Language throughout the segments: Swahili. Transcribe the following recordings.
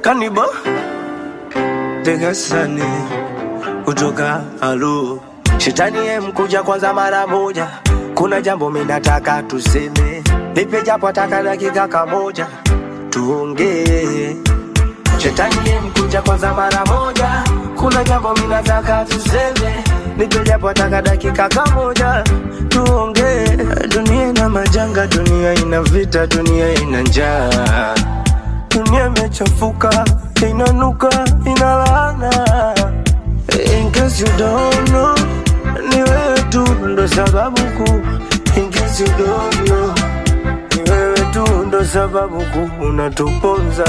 Kaniba Tegasani kutoka Halo. Shetani mkuja kwanza mara moja, kuna jambo mimi nataka tuseme. Nipe japo taka dakika kamoja tuongee. Shetani mkuja kwanza mara moja, kuna jambo mimi nataka tuseme. Nipe japo taka dakika kamoja tuongee. Dunia ina majanga, dunia ina vita, dunia ina njaa. Dunia imechafuka, inanuka, inalaana. In case you don't know, ni wewe tu ndo sababu kuu. In case you don't know, ni wewe tu ndo sababu kuu. Unatuponza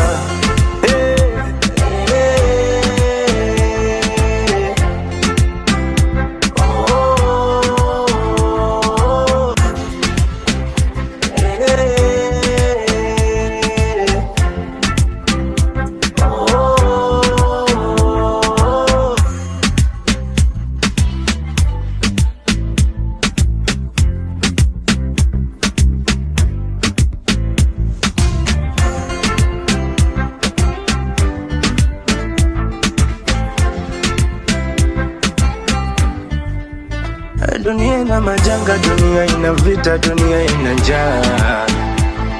dunia ina majanga, dunia ina vita, dunia ina njaa.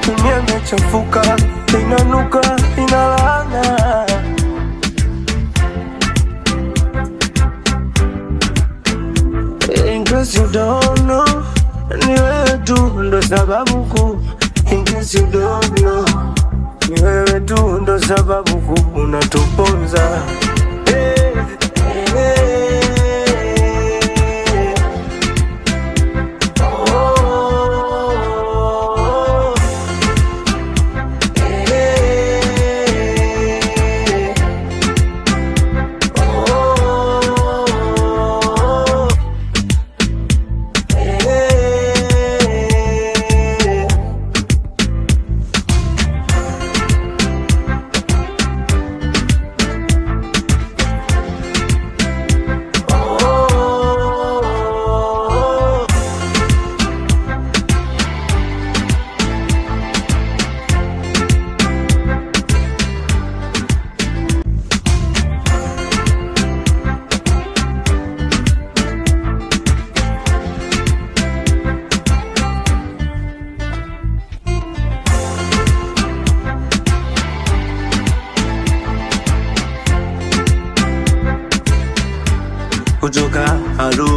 Dunia imechafuka, inanuka, inalaana. In case you don't know, ni wewe tu ndo sababu kuu. In case you don't know, ni wewe tu ndo sababu kuu. Unatuponza kutoka Halo.